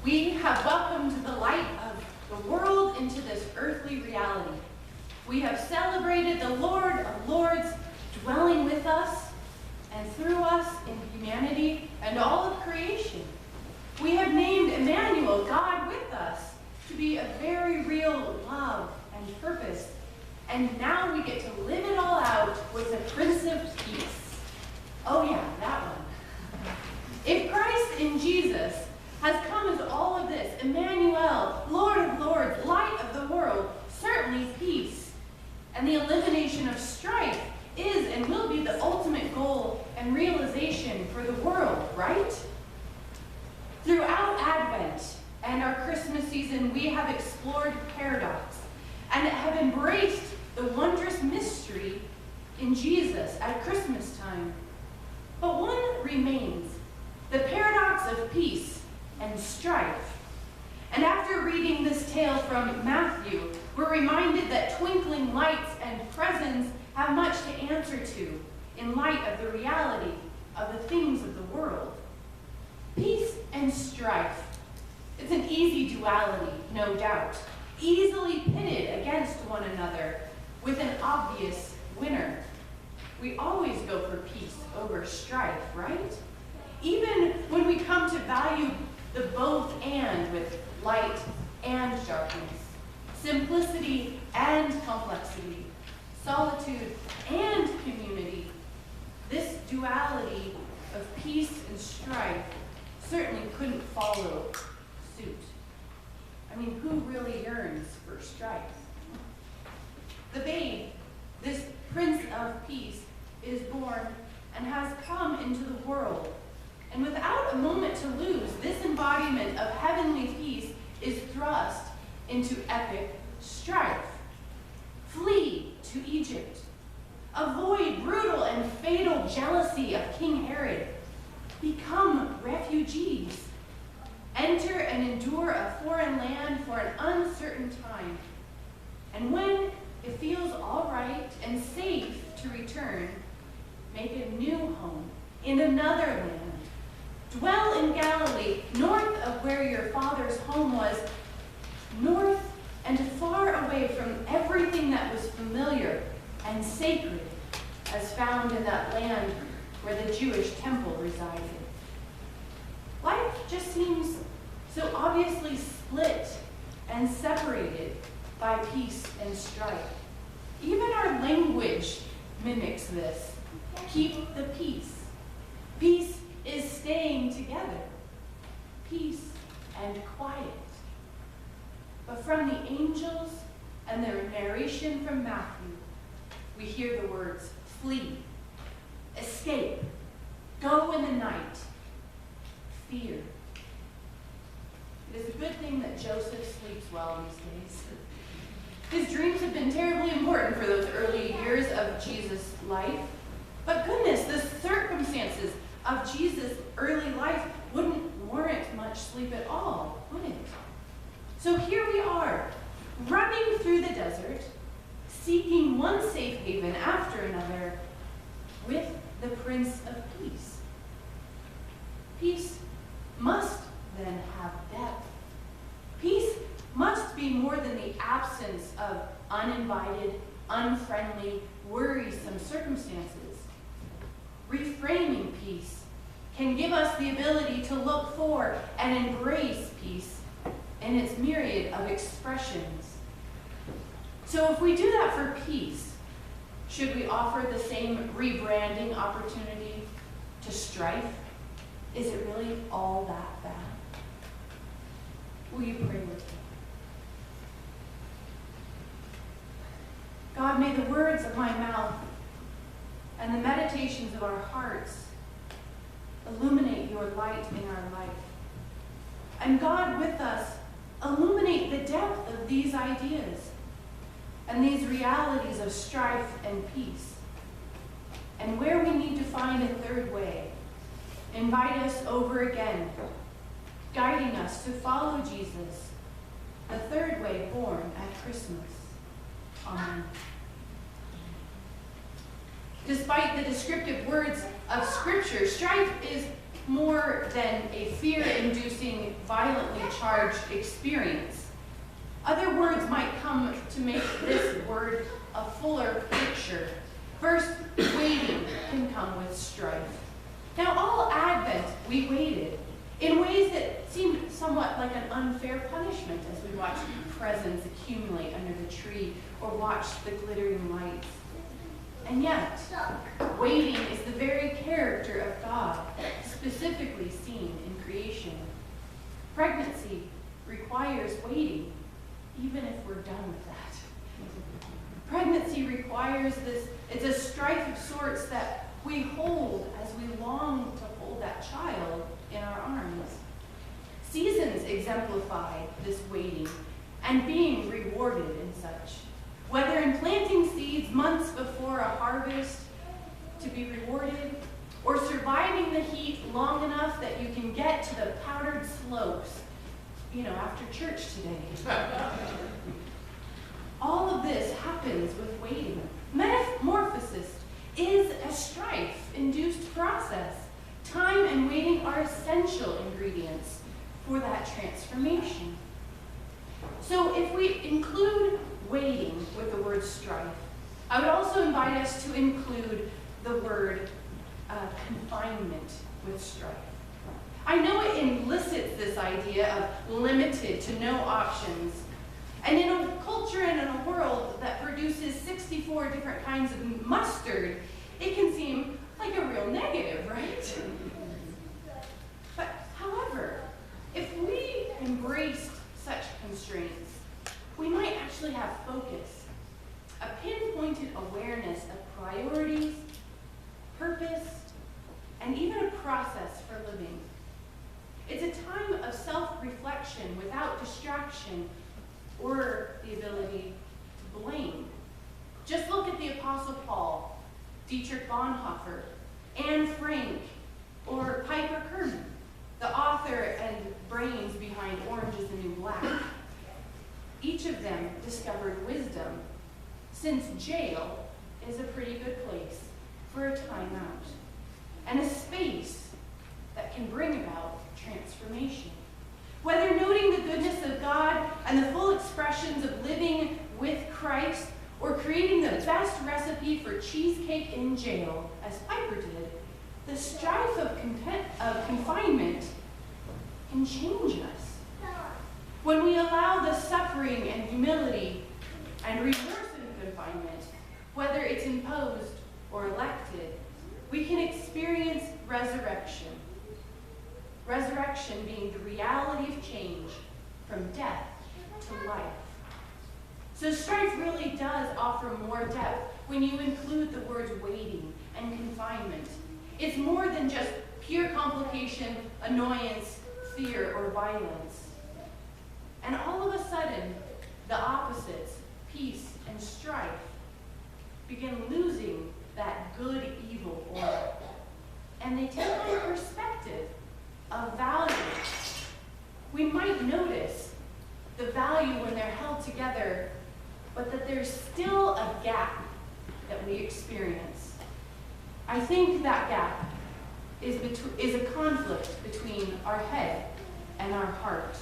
We have welcomed the light of the world into this earthly reality. We have celebrated the Lord of Lords dwelling with us and through us in humanity and all of creation. We have named Emmanuel, God with us, to be a very real love and purpose. And now we get to live it all out with the Prince of Peace. Oh yeah, that one. If Christ in Jesus has come as all of this, Emmanuel, Lord of Lords, light of the world, certainly peace, and the elimination of strife is and will be the ultimate goal and realization for the world, right? Throughout Advent and our Christmas season, we have explored paradox and have embraced the wondrous mystery in Jesus at Christmas time. But one remains, the paradox of peace and strife. And after reading this tale from Matthew, we're reminded that twinkling lights and presents have much to answer to in light of the reality of the things of the world. Peace and strife. It's an easy duality, no doubt, easily pitted against one another with an obvious winner. We always go for peace over strife, right? Even when we come to value the both and with light and darkness, simplicity and complexity, solitude and community, this duality of peace and strife certainly couldn't follow suit. I mean, who really yearns for strife? The babe, this Prince of Peace, is born and has come into the world. And without a moment to lose, this embodiment of heavenly peace is thrust into epic strife. Flee to Egypt. Avoid brutal and fatal jealousy of King Herod. Become refugees. Enter and endure a foreign land for an uncertain time. And when it feels all right and safe to return, make a new home in another land. Dwell in Galilee, north of where your father's home was, north and far away from everything that was familiar and sacred as found in that land where the Jewish temple resided. Life just seems so obviously split and separated by peace and strife. Even our language mimics this. Keep the peace. Peace is staying together. Peace and quiet. But from the angels and their narration from Matthew, we hear the words flee, escape, go in the night, fear. It is a good thing that Joseph sleeps well these days. His dreams have been terribly important for those early years of Jesus' life. But goodness, the circumstances of Jesus' early life wouldn't warrant much sleep at all, would it? So here we are, running through the desert, seeking one safe haven after another with the Prince of Peace. Peace must then have depth. Peace must be more than the absence of uninvited, unfriendly, worrisome circumstances. Reframing peace can give us the ability to look for and embrace peace in its myriad of expressions. So if we do that for peace, should we offer the same rebranding opportunity to strife? Is it really all that bad? Will you pray with me? God, may the words of my mouth and the meditations of our hearts illuminate your light in our life. And God, with us, illuminate the depth of these ideas and these realities of strife and peace. And where we need to find a third way, invite us over again, guiding us to follow Jesus, the third way born at Christmas. Amen. Despite the descriptive words of Scripture, strife is more than a fear-inducing, violently charged experience. Other words might come to make this word a fuller picture. First, waiting can come with strife. Now, all Advent, we waited in ways that seemed somewhat like an unfair punishment as we watched presents accumulate under the tree or watched the glittering lights. And yet, waiting is the very character of God, specifically seen in creation. Pregnancy requires waiting, even if we're done with that. Pregnancy requires this, it's a strife of sorts that we hold as we long to hold that child in our arms. Seasons exemplify this waiting and being rewarded in such. Whether in planting seeds months before a harvest to be rewarded, or surviving the heat long enough that you can get to the powdered slopes, after church today. All of this happens with waiting. Metamorphosis is a strife-induced process. Time and waiting are essential ingredients for that transformation. So if we include waiting with the word strife, I would also invite us to include the word confinement with strife. I know it elicits this idea of limited to no options. And in a culture and in a world that produces 64 different kinds of mustard, it can seem like a real negative, right? But however, if we embraced such constraints, we might actually have focus, a pinpointed awareness of priorities, purpose, and even a process for living. It's a time of self-reflection without distraction or the ability to blame. Just look at the Apostle Paul, Dietrich Bonhoeffer, Anne Frank, or Piper Kerman, the author and brains behind Orange is the New Black. Each of them discovered wisdom, since jail is a pretty good place for a time out, and a space that can bring about transformation. Whether noting the goodness of God and the full expressions of living with Christ, or creating the best recipe for cheesecake in jail, as Piper did, the strife of confinement can change us. When we allow the suffering and humility and remorse in confinement, whether it's imposed or elected, we can experience resurrection. Resurrection being the reality of change from death to life. So strife really does offer more depth when you include the words waiting and confinement. It's more than just pure complication, annoyance, fear, or violence. And all of a sudden, the opposites, peace and strife, begin losing that good-evil aura. And they take on a perspective of value. We might notice the value when they're held together, but that there's still a gap that we experience. I think that gap is a conflict between our head and our heart.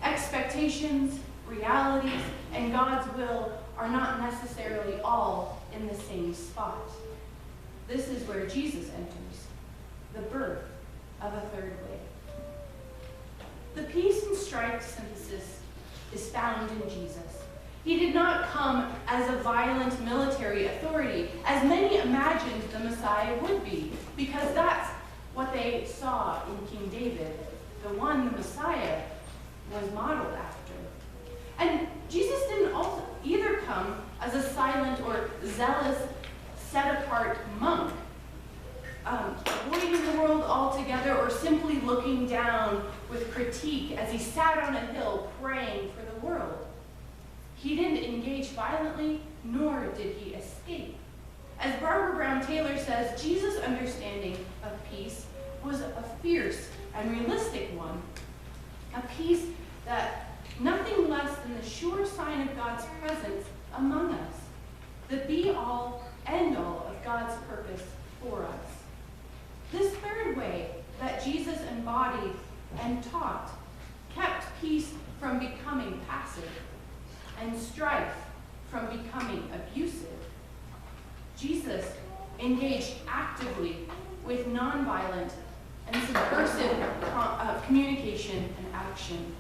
Expectations, realities, and God's will are not necessarily all in the same spot. This is where Jesus enters, the birth of a third way. The peace and strife synthesis is found in Jesus. He did not come as a violent military authority, as many imagined the Messiah would be, because that's what they saw in King David, the one the Messiah was modeled after. And Jesus didn't also either come as a silent or zealous, set-apart monk, avoiding the world altogether or simply looking down with critique as he sat on a hill praying for the world. He didn't engage violently, nor did he escape. As Barbara Brown Taylor says, Jesus' understanding of peace was a fierce and realistic one, a peace that nothing less than the sure sign of God's presence among us, the be-all, end-all of God's purpose for us. This third way that Jesus embodied and taught kept peace from becoming passive and strife from becoming abusive. Jesus engaged actively with nonviolent and subversive communication and action.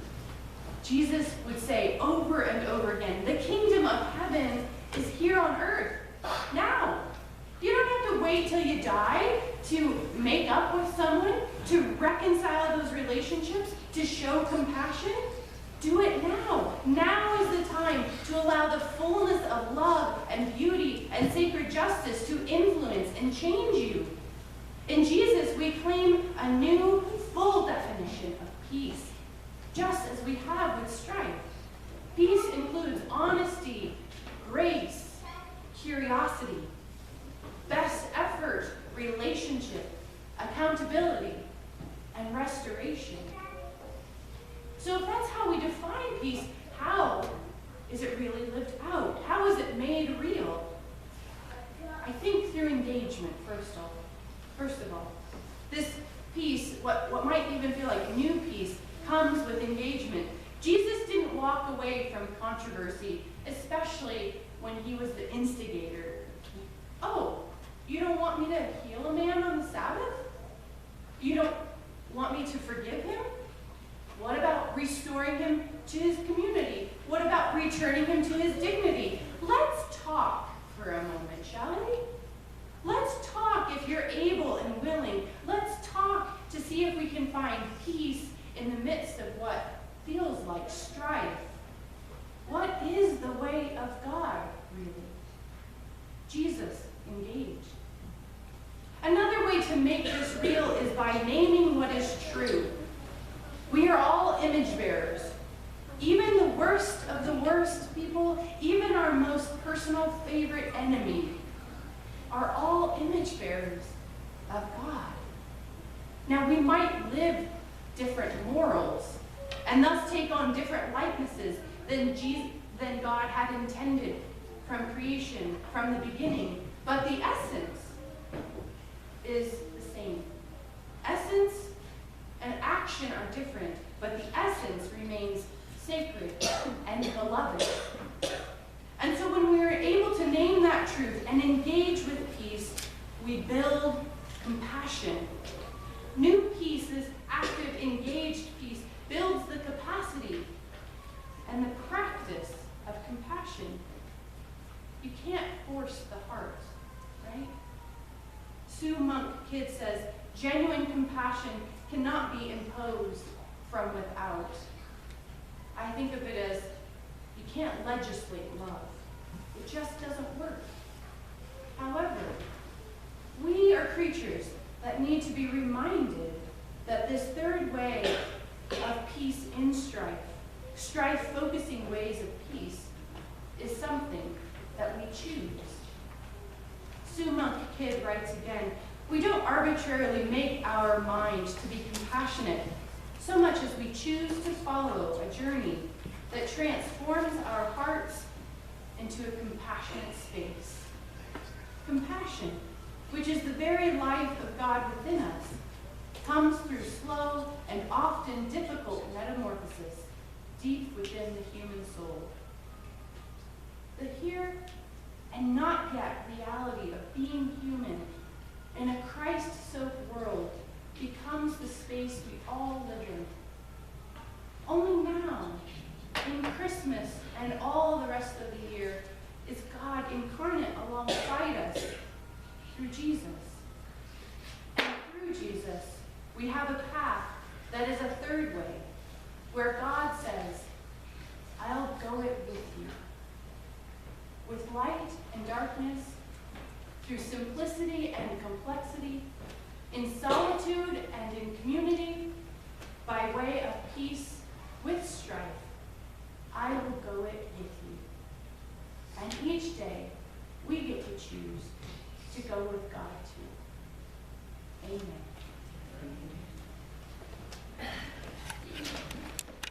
Jesus would say over and over again, the kingdom of heaven is here on earth now. You don't have to wait till you die to make up with someone, to reconcile those relationships, to show compassion. Do it now. Now is the time to allow the fullness of love and beauty and sacred justice to influence and change you. In Jesus, we claim a new, full definition of peace, just as we have with strife. Peace includes honesty, grace, curiosity, best effort, relationship, accountability, and restoration. So if that's how we define peace, how is it really lived out? How is it made real? I think through engagement, first of all. This peace, what might even feel like new peace, comes with engagement. Jesus didn't walk away from controversy, especially when he was the instigator. Oh, you don't want me to heal a man on the Sabbath? You don't want me to forgive him? What about restoring him to his community? What about returning him to his dignity? Let's talk for a moment, shall we? Let's talk if you're able and willing. Let's talk to see if we can find peace in the midst of what feels like strife. What is the way of God, really? Jesus engaged. Another way to make this real is by naming what is true. We are all image bearers. Even the worst of the worst people, even our most personal favorite enemy, are all image bearers of God. Now, we might live different morals and thus take on different likenesses than God had intended from creation, from the beginning, but the essence is the same. Essence and action are different, but the essence remains sacred and beloved. And so when we are able to name that truth and engage with peace, we build compassion. New peace, this active, engaged peace, builds the capacity and the practice of compassion. You can't force the heart, right? Sue Monk Kidd says, genuine compassion cannot be imposed from without. I think of it as you can't legislate love. It just doesn't work. However, we are creatures that need to be reminded that this third way of peace in strife, strife-focusing ways of peace, is something that we choose. Sue Monk Kidd writes again, we don't arbitrarily make our mind to be compassionate so much as we choose to follow a journey that transforms our hearts into a compassionate space. Compassion, which is the very life of God within us, comes through slow and often difficult metamorphosis deep within the human soul. The here and not yet reality of being human in a Christ-soaked world becomes the space we all live in. Only now, in Christmas and all the rest of the year, is God incarnate alongside us through Jesus. And through Jesus, we have a path that is a third way, where God says, I'll go it with you. With light and darkness, through simplicity and complexity, in solitude and in community, by way of peace with strife, I will go it with you. And each day, we get to choose to go with God too. Amen.